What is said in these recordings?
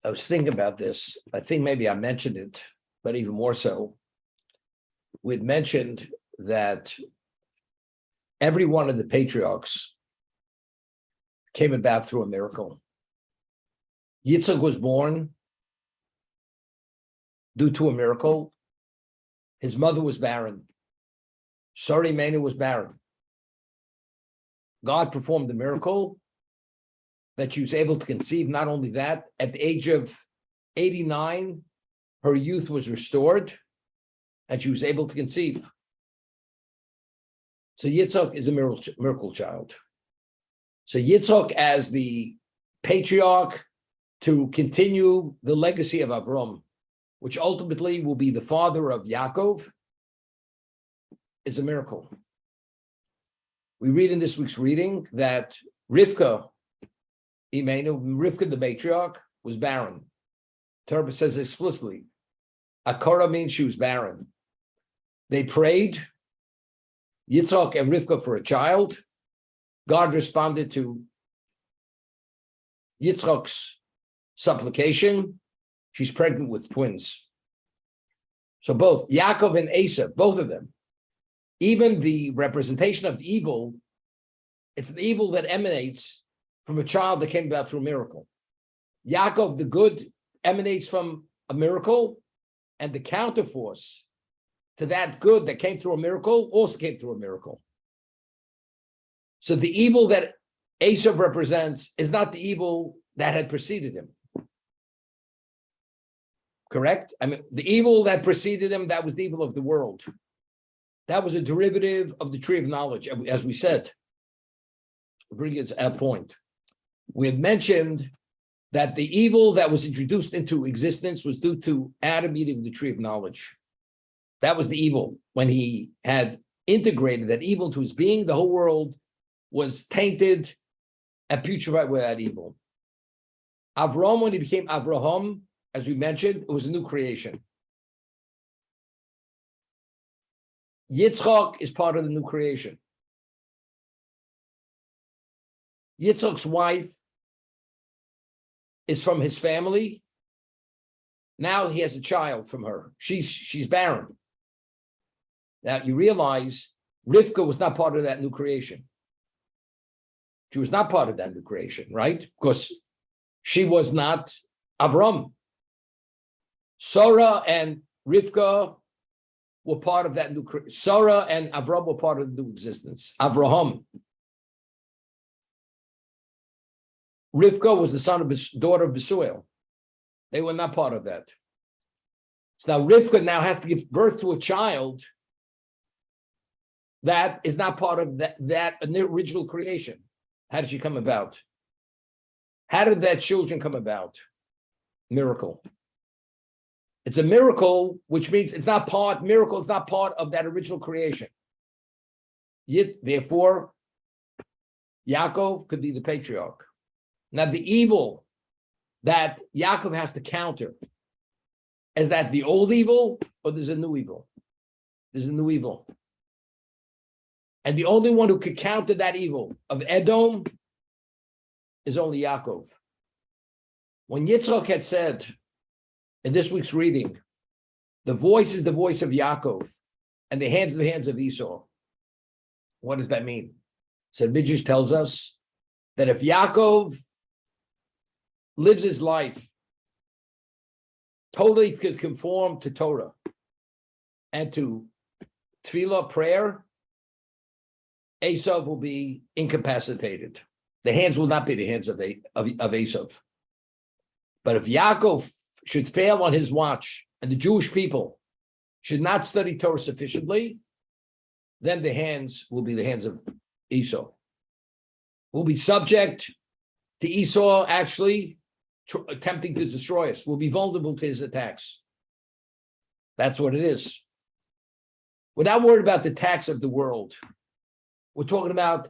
I was thinking about this. I think maybe I mentioned it, but even more so, we'd mentioned that every one of the patriarchs came about through a miracle. Yitzchak was born due to a miracle. His mother was barren. Sarah Imenu was barren. God performed the miracle that she was able to conceive. Not only that, at the age of 89, her youth was restored and she was able to conceive. So Yitzchak is a miracle child. So Yitzchak as the patriarch to continue the legacy of Avraham, which ultimately will be the father of Yaakov, is a miracle. We read in this week's reading that Rivka the matriarch, was barren. Torah says explicitly, Akara means she was barren. They prayed, Yitzchak and Rivka, for a child. God responded to Yitzchak's supplication. She's pregnant with twins. So both Yaakov and Esav, both of them, even the representation of evil, it's an evil that emanates from a child that came about through a miracle. Yaakov, the good, emanates from a miracle, and the counterforce to that good that came through a miracle also came through a miracle. So the evil that Esav represents is not the evil that had preceded him. Correct? I mean, the evil that preceded him, that was the evil of the world. That was a derivative of the tree of knowledge, as we said. Bring it to a point. We had mentioned that the evil that was introduced into existence was due to Adam eating the tree of knowledge. That was the evil. When he had integrated that evil into his being, the whole world was tainted and putrefied with that evil. Avraham, when he became Avraham, as we mentioned, it was a new creation. Yitzchak is part of the new creation. Yitzchak's wife is from his family. Now he has a child from her. She's barren. Now you realize Rivka was not part of that new creation. She was not part of that new creation, right? Because she was not Avram. Sarah and Rivka were part of that new creation. Sarah and Avram were part of the new existence. Avraham. Rivka was the son of his daughter of Besuel. They were not part of that. So now Rivka now has to give birth to a child that is not part of that original creation. How did she come about? How did that children come about? Miracle. It's a miracle, which means it's not part of that original creation. Therefore, Yaakov could be the patriarch. Now, the evil that Yaakov has to counter, is that the old evil or there's a new evil? There's a new evil. And the only one who could counter that evil of Edom is only Yaakov. When Yitzchak had said in this week's reading, the voice is the voice of Yaakov and the hands are the hands of Esau, what does that mean? So Midrash tells us that if Yaakov lives his life totally could conform to Torah and to tefillah, prayer, Esav will be incapacitated. The hands will not be the hands of Esav. But if Yaakov should fail on his watch and the Jewish people should not study Torah sufficiently, then the hands will be the hands of Esau. We'll be subject to Esau actually attempting to destroy us. We'll be vulnerable to his attacks. That's what it is. We're not worried about the attacks of the world. We're talking about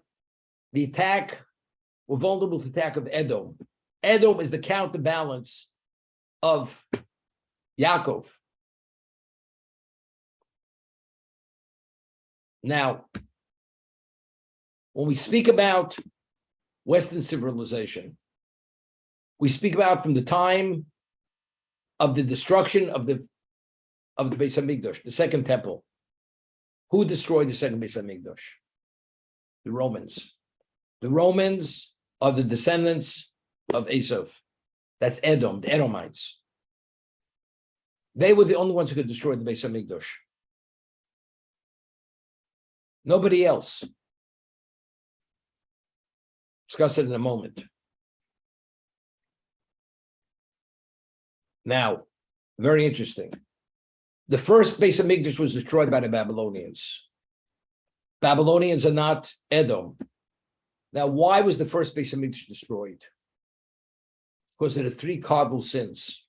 the attack. We're vulnerable to the attack of Edom. Edom is the counterbalance of Yaakov. Now, when we speak about Western civilization, we speak about from the time of the destruction of the Beis Hamikdash, the second temple. Who destroyed the second Beis Hamikdash? The Romans. The Romans are the descendants of Esau. That's Edom, the Edomites. They were the only ones who could destroy the Beis Hamikdash. Nobody else. Discuss it in a moment. Now, very interesting. The first Beis Hamikdash was destroyed by the Babylonians. Babylonians are not Edom. Now, why was the first Beis Hamikdash destroyed? Because of the three cardinal sins.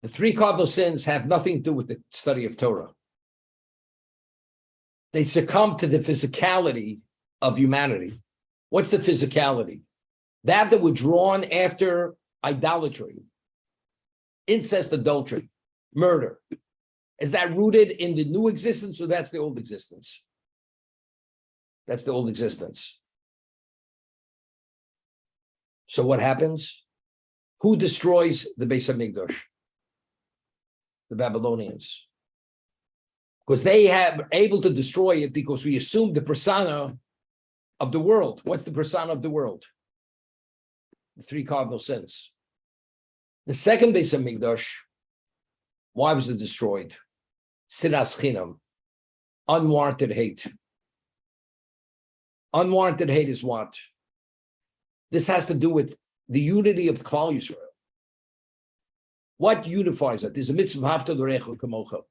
The three cardinal sins have nothing to do with the study of Torah. They succumb to the physicality of humanity. What's the physicality? That were drawn after idolatry, incest, adultery, murder. Is that rooted in the new existence or that's the old existence? That's the old existence. So what happens? Who destroys the Beis Hamikdash? The Babylonians. Because they have able to destroy it because we assume the persona of the world. What's the persona of the world? The three cardinal sins. The second Beis Hamikdash, why was it destroyed? Sinas Chinam, unwarranted hate. Unwarranted hate is what? This has to do with the unity of Klal Yisrael. What unifies it? There's a mitzvah hafta l'recha kamocha.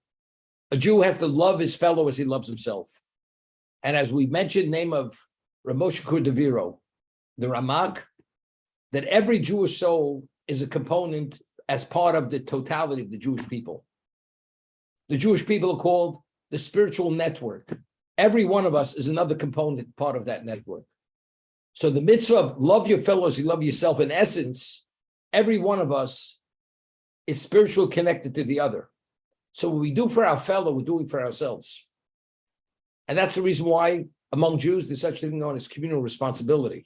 A Jew has to love his fellow as he loves himself. And as we mentioned, name of Rav Moshe Cordovero, the Ramak, that every Jewish soul is a component as part of the totality of the Jewish people. The Jewish people are called the spiritual network. Every one of us is another component, part of that network. So the mitzvah of love your fellow as you love yourself, in essence, every one of us is spiritually connected to the other. So what we do for our fellow, we're doing for ourselves. And that's the reason why among Jews, there's such a thing known as communal responsibility.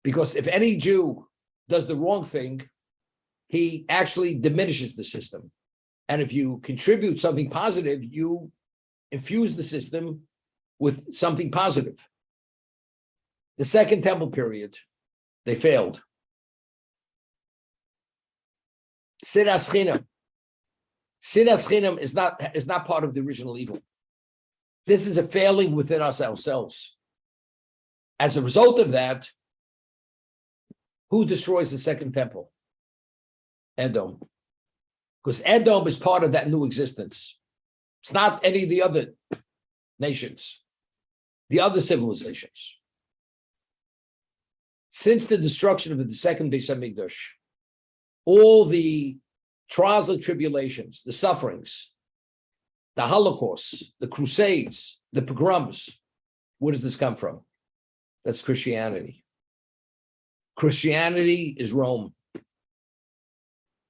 Because if any Jew does the wrong thing, he actually diminishes the system. And if you contribute something positive, you infuse the system with something positive. The second temple period, they failed. Sinas Chinam. Sinas Chinam is not part of the original evil. This is a failing within us ourselves. As a result of that, who destroys the second temple? Edom. Because Edom is part of that new existence. It's not any of the other nations, the other civilizations. Since the destruction of the second Beis Hamikdash, all the trials and tribulations, the sufferings, the Holocaust, the Crusades, the pogroms, where does this come from? That's Christianity. Christianity is Rome.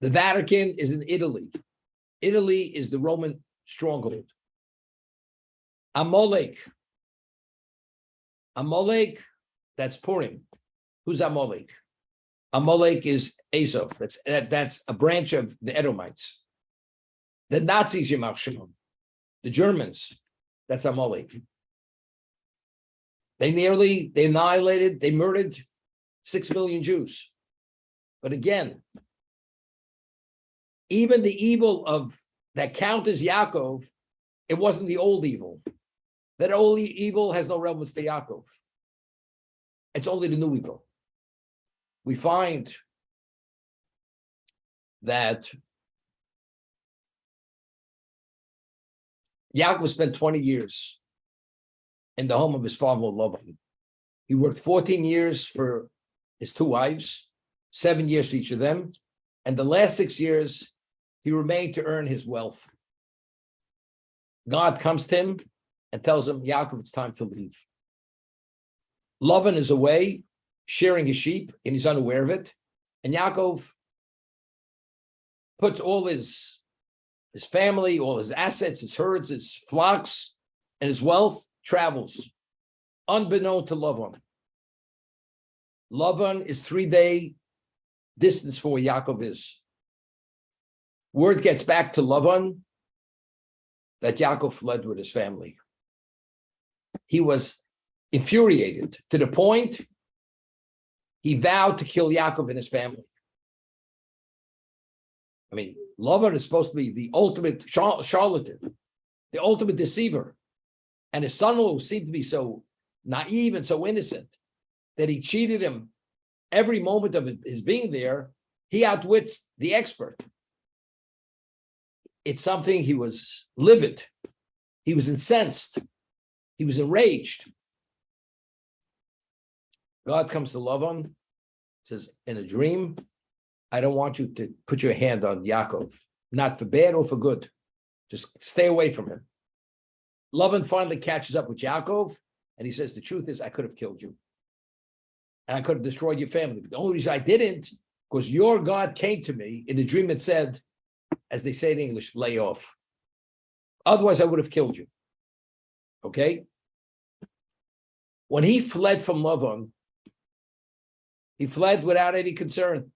The Vatican is in Italy. Italy is the Roman stronghold. Amalek. Amalek, that's Purim. Who's Amalek? Amalek is Esau. That's a branch of the Edomites. The Nazis, Yamach Shimon. The Germans, that's Amalek. They annihilated, they murdered 6 million Jews. But again, even the evil of that counters Yaakov, it wasn't the old evil. That old evil has no relevance to Yaakov. It's only the new evil. We find that Yaakov spent 20 years in the home of his father Lavan. He worked 14 years for his 2 wives, 7 years for each of them, and the last 6 years, he remained to earn his wealth. God comes to him and tells him, Yaakov, it's time to leave. Lavan is away, shearing his sheep, and he's unaware of it. And Yaakov puts all his family, all his assets, his herds, his flocks, and his wealth, travels, unbeknown to Lavan. Lavan is 3-day distance from where Yaakov is. Word gets back to Lavan that Yaakov fled with his family. He was infuriated to the point he vowed to kill Yaakov and his family. I mean, Lavan is supposed to be the ultimate charlatan, the ultimate deceiver. And his son-in-law seemed to be so naive and so innocent that he cheated him every moment of his being there. He outwits the expert. It's something. He was livid. He was incensed. He was enraged. God comes to Lavan, says in a dream, I don't want you to put your hand on Yaakov, not for bad or for good. Just stay away from him. Lavan finally catches up with Yaakov, and he says, the truth is, I could have killed you. And I could have destroyed your family. But the only reason I didn't, because your God came to me in the dream and said, as they say in English, lay off. Otherwise, I would have killed you. Okay? When he fled from Lavan, he fled without any concern.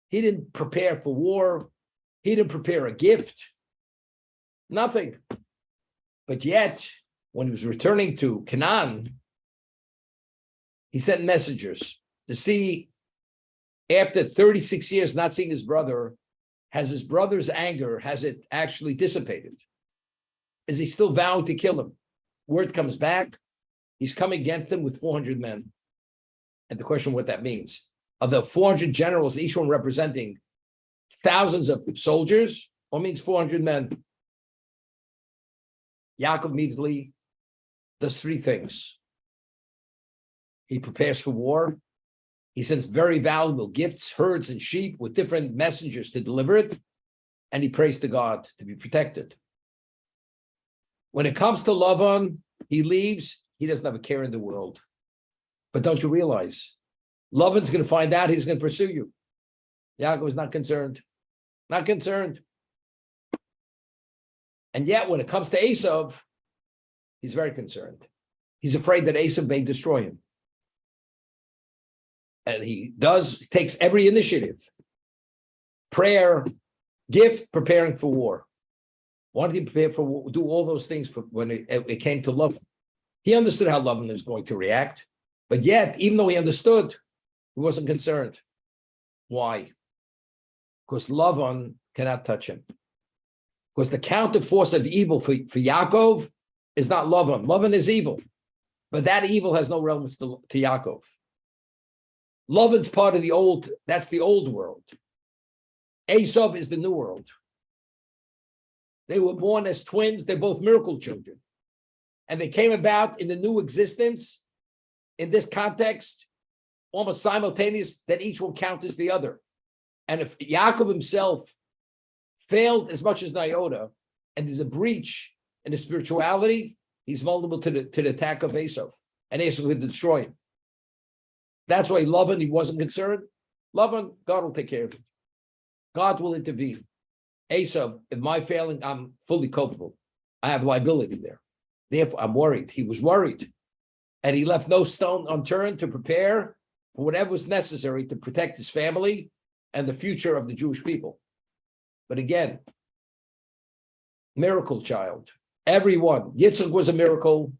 He didn't prepare for war. He didn't prepare a gift. Nothing. But yet, when he was returning to Canaan, he sent messengers to see, after 36 years not seeing his brother, has his brother's anger, has it actually dissipated? Is he still vowing to kill him? Word comes back, he's coming against him with 400 men. And the question what that means. Of the 400 generals, each one representing thousands of soldiers, or means 400 men. Yaakov immediately does three things. He prepares for war. He sends very valuable gifts, herds and sheep with different messengers to deliver it. And he prays to God to be protected. When it comes to Lavan, he leaves. He doesn't have a care in the world. But don't you realize, Lavan's going to find out, he's going to pursue you. Yaakov is not concerned. Not concerned. And yet, when it comes to Esav, he's very concerned. He's afraid that Esav may destroy him. And he takes every initiative. Prayer, gift, preparing for war. Wanted to prepare for war, do all those things for when it came to Lavan. He understood how Lavan is going to react. But yet, even though he understood, he wasn't concerned. Why? Because Lavan cannot touch him. Because the counter force of evil for Yaakov is not Lavan. Lavan is evil. But that evil has no relevance to Yaakov. Lavan's part of the old, that's the old world. Esav is the new world. They were born as twins. They're both miracle children. And they came about in the new existence, in this context, almost simultaneous, that each one counters the other. And if Yaakov himself failed as much as an iota, and there's a breach in the spirituality, he's vulnerable to the attack of Esav. And Esav would destroy him. That's why Lavan, he wasn't concerned. Lavan, God will take care of it. God will intervene. Esav, if my failing, I'm fully culpable. I have liability there. Therefore, I'm worried. He was worried. And he left no stone unturned to prepare for whatever was necessary to protect his family and the future of the Jewish people. But again, miracle child. Everyone. Yitzchak was a miracle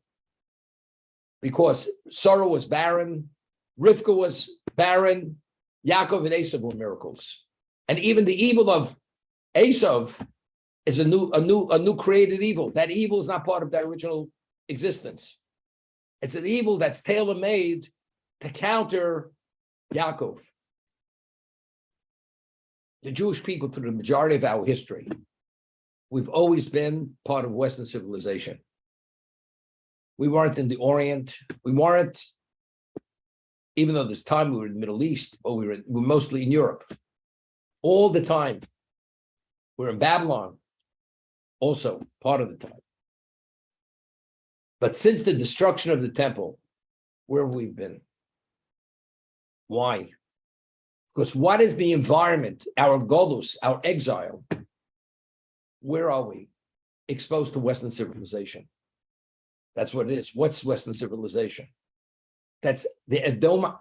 because Sarah was barren. Rivka was barren. Yaakov and Esav were miracles. And even the evil of Esav is a new created evil. That evil is not part of that original existence. It's an evil that's tailor-made to counter Yaakov. The Jewish people, through the majority of our history, we've always been part of Western civilization. We weren't in the Orient. We weren't, even though this time we were in the Middle East, but we were mostly in Europe. All the time. We're in Babylon, also part of the time. But since the destruction of the temple, where have we been? Why? Because what is the environment, our golus, our exile? Where are we? Exposed to Western civilization. That's what it is. What's Western civilization? That's the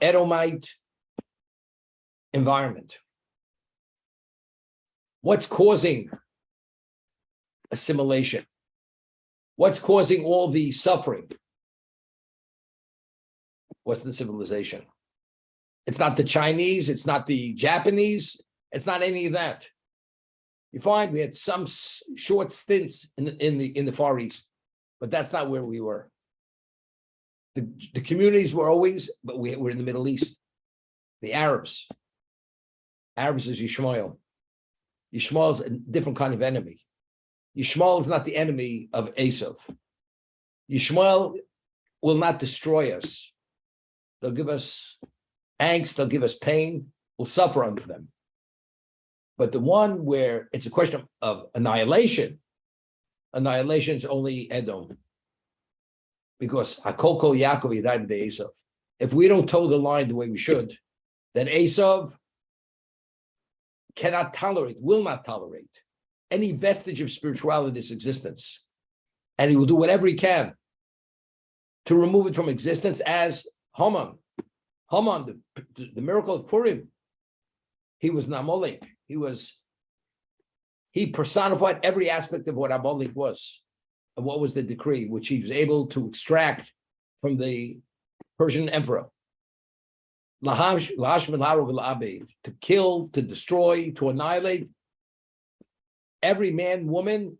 Edomite environment. What's causing assimilation? What's causing all the suffering? Western civilization. It's not the Chinese, it's not the Japanese, it's not any of that. You find we had some short stints in the Far East, but that's not where we were. The communities were always, but we were in the Middle East. The Arabs. Arabs is Yishmael. Yishmael is a different kind of enemy. Yishmael is not the enemy of Esav. Yishmael will not destroy us. They'll give us angst, they'll give us pain, we'll suffer under them. But the one where it's a question of annihilation is only Edom. Because Hakol Kol Yaakov Yadayim de Esav. If we don't toe the line the way we should, then Esav will not tolerate any vestige of spirituality in his existence. And he will do whatever he can to remove it from existence, as Haman, the miracle of Purim, he was an Amalek. He personified every aspect of what Amalek was, and what was the decree, which he was able to extract from the Persian emperor. To kill, to destroy, to annihilate every man, woman,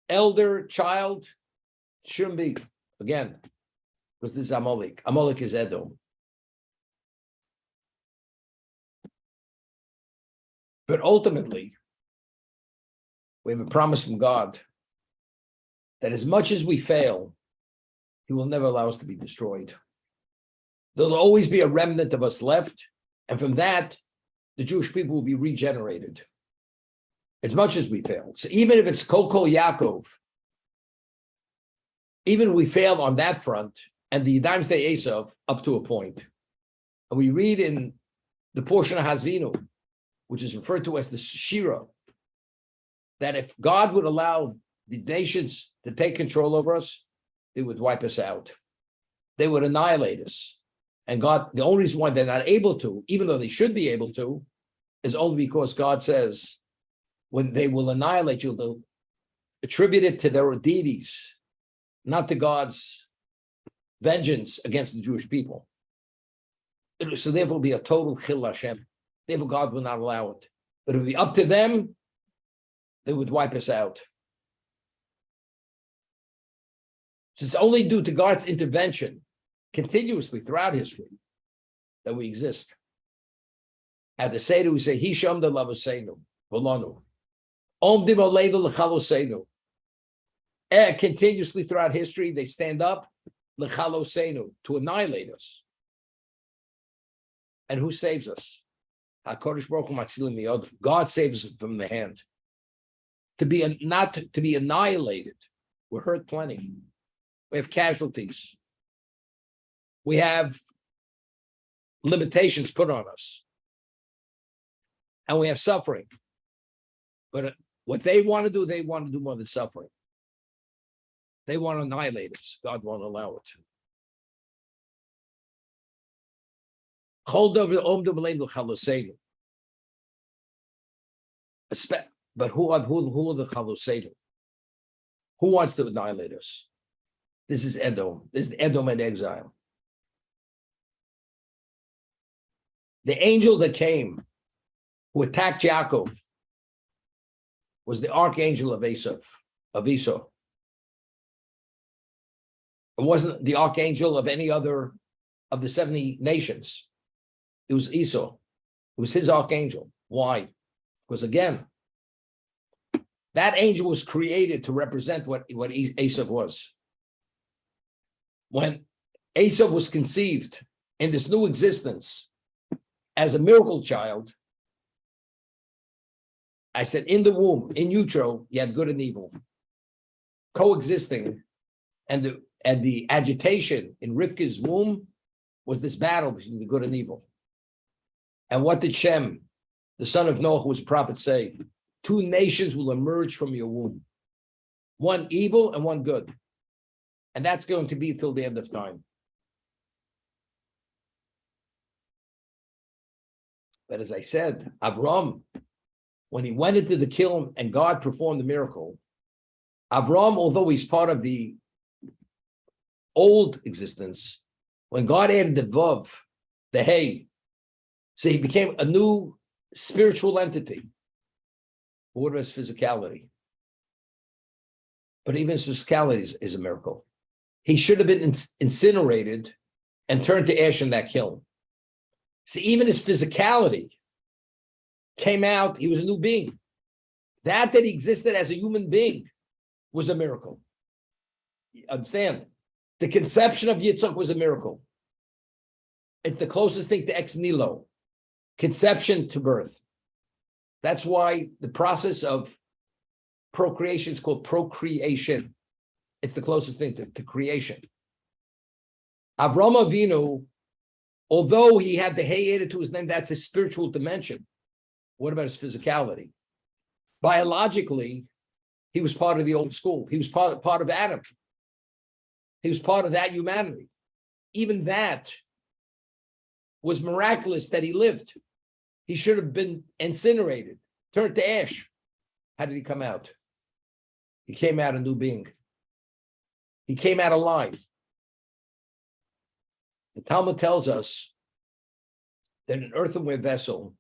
elder, child, shouldn't be, again, because this is Amalek. Amalek is Edom. But ultimately, we have a promise from God that as much as we fail, he will never allow us to be destroyed. There'll always be a remnant of us left, and from that, the Jewish people will be regenerated. As much as we fail. So even if it's Kol Kol Yaakov, even if we fail on that front, and the Yadayim de Esav up to a point, and we read in the portion of Hazinu, which is referred to as the Shira, that if God would allow the nations to take control over us, they would wipe us out. They would annihilate us. And God, the only reason why they're not able to, even though they should be able to, is only because God says, when they will annihilate you, they'll attribute it to their deities, not to God's vengeance against the Jewish people. So therefore, it will be a total chil Hashem. Therefore, God will not allow it. But it would be up to them, they would wipe us out. So it's only due to God's intervention continuously throughout history that we exist. At the Seder, we say, Hisham de Lavaseinu, Volanu. Omdim Oleidu L'chaloseinu. Continuously throughout history, they stand up, L'chaloseinu, to annihilate us. And who saves us? HaKadosh Baruch Hu Matzilim Miyod. God saves us from the hand. Not to be annihilated. We're hurt plenty. We have casualties. We have limitations put on us. And we have suffering. But what they want to do more than suffering. They want to annihilate us. God won't allow it. But who are the Chaloseidim? Who wants to annihilate us? This is Edom. This is Edom in exile. The angel that came, who attacked Yaakov, was the archangel of Esau. It wasn't the archangel of any other of the 70 nations. It was Esau. It was his archangel. Why? Because again, that angel was created to represent what Esau was. When Esau was conceived in this new existence as a miracle child, I said, in the womb, in utero, you had good and evil coexisting, and the agitation in Rivka's womb was this battle between the good and evil. And what did Shem, the son of Noah, who was a prophet, say? 2 nations will emerge from your womb, one evil and one good. And that's going to be until the end of time. But as I said, Avraham, When he went into the kiln and God performed the miracle, Avraham, although he's part of the old existence, when God added the vav, the hay, so he became a new spiritual entity. What about his physicality? But even his physicality is a miracle. He should have been incinerated and turned to ash in that kiln. So even his physicality came out, he was a new being. That he existed as a human being was a miracle. You understand? The conception of Yitzchak was a miracle. It's the closest thing to ex nihilo, conception to birth. That's why the process of procreation is called procreation. It's the closest thing to creation. Avraham Avinu, although he had the hay added to his name, that's his spiritual dimension. What about his physicality? Biologically, he was part of the old school. He was part of Adam. He was part of that humanity. Even that was miraculous that he lived. He should have been incinerated, turned to ash. How did he come out? He came out a new being. He came out alive. The Talmud tells us that an earthenware vessel,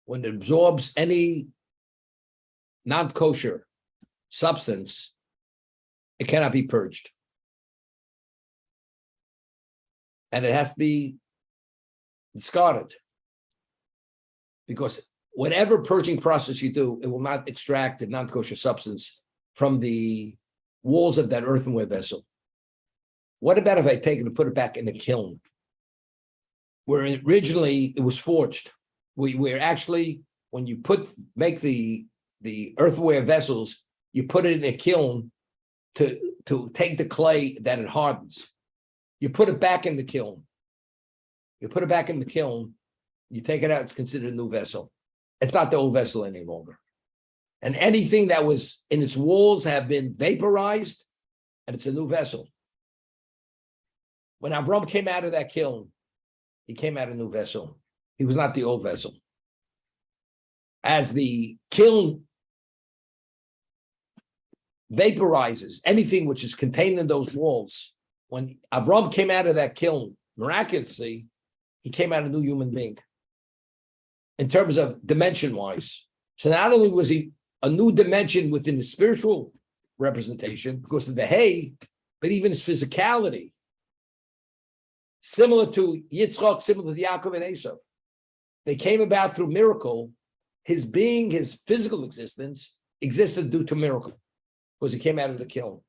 when it absorbs any non-kosher substance, it cannot be purged. And it has to be discarded. Because whatever purging process you do, it will not extract the non-kosher substance from the walls of that earthenware vessel. What about if I take it and put it back in the kiln, where originally it was forged? Where actually, when you make the earthenware vessels, you put it in a kiln to take the clay that it hardens. You put it back in the kiln. You put it back in the kiln, you take it out, it's considered a new vessel. It's not the old vessel any longer. And anything that was in its walls have been vaporized, and it's a new vessel. When Avraham came out of that kiln, he came out a new vessel. He was not the old vessel. As the kiln vaporizes anything which is contained in those walls, when Avraham came out of that kiln, miraculously, he came out a new human being in terms of dimension-wise. So not only was he a new dimension within the spiritual representation because of the hay, but even his physicality, similar to Yitzchak, similar to Yaakov and Esau. They came about through miracle. His being, his physical existence, existed due to miracle because he came out of the kiln.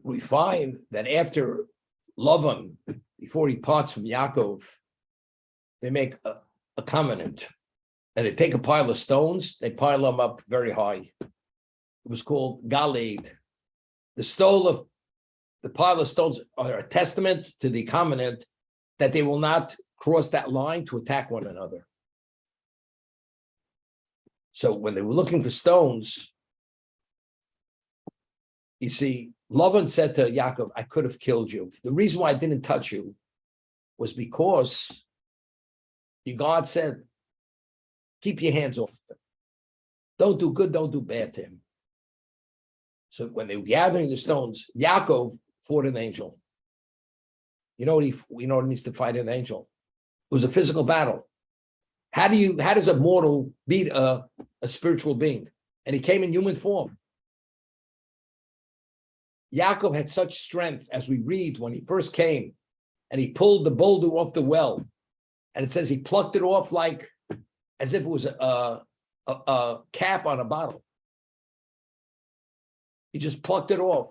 We find that after Lavan, before he parts from Yaakov, they make a covenant, and they take a pile of stones, they pile them up very high. It was called Galed. The pile of stones are a testament to the covenant that they will not cross that line to attack one another. So when they were looking for stones, you see, Lavan said to Yaakov, I could have killed you. The reason why I didn't touch you was because God said, keep your hands off him. Don't do good, don't do bad to him. So when they were gathering the stones, Yaakov fought an angel. You know what it means to fight an angel? It was a physical battle. How does a mortal beat a spiritual being? And he came in human form. Yaakov had such strength, as we read when he first came, and he pulled the boulder off the well, and it says he plucked it off like as if it was a cap on a bottle. He just plucked it off.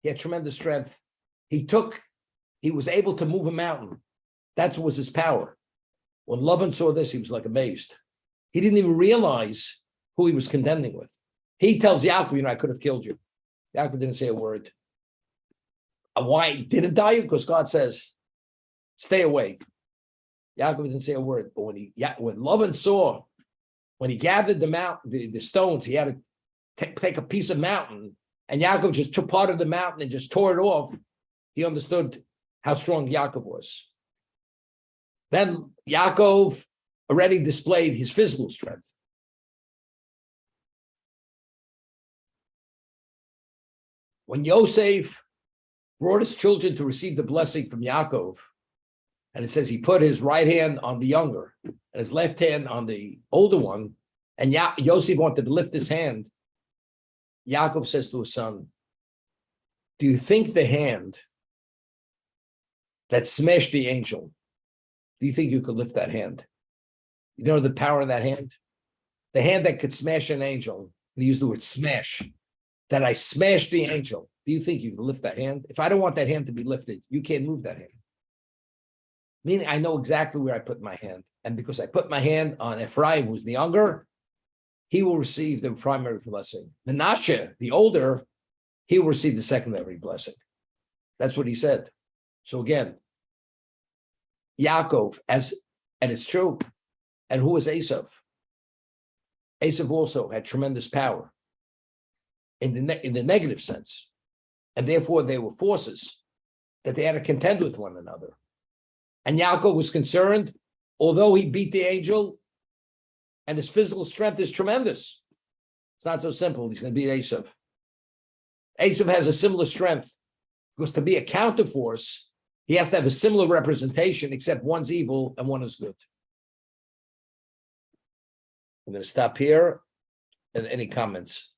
He had tremendous strength. He was able to move a mountain. That was his power. When Lavan saw this, he was like amazed. He didn't even realize who he was contending with. He tells Yaakov, I could have killed you. Yaakov didn't say a word. Why didn't die? Because God says, stay away. Yaakov didn't say a word. But when Lavan saw, when he gathered the stones, he had to take a piece of mountain, and Yaakov just took part of the mountain and just tore it off. He understood how strong Yaakov was. Then Yaakov already displayed his physical strength. When Yosef brought his children to receive the blessing from Yaakov, and it says he put his right hand on the younger and his left hand on the older one, and Yosef wanted to lift his hand, Yaakov says to his son, do you think the hand that smashed the angel, do you think you could lift that hand? You know the power of that hand? The hand that could smash an angel, they use the word smash, that I smashed the angel. Do you think you can lift that hand? If I don't want that hand to be lifted, you can't move that hand. Meaning I know exactly where I put my hand. And because I put my hand on Ephraim, who's the younger, he will receive the primary blessing. Menashe, the older, he will receive the secondary blessing. That's what he said. So again, Yaakov, and it's true. And who was Esav? Esav also had tremendous power in the negative sense. And therefore they were forces that they had to contend with one another. And Yaakov was concerned, although he beat the angel and his physical strength is tremendous, it's not so simple. He's going to beat Esav. Esav has a similar strength because to be a counterforce, he has to have a similar representation, except one's evil and one is good. I'm going to stop here. And any comments?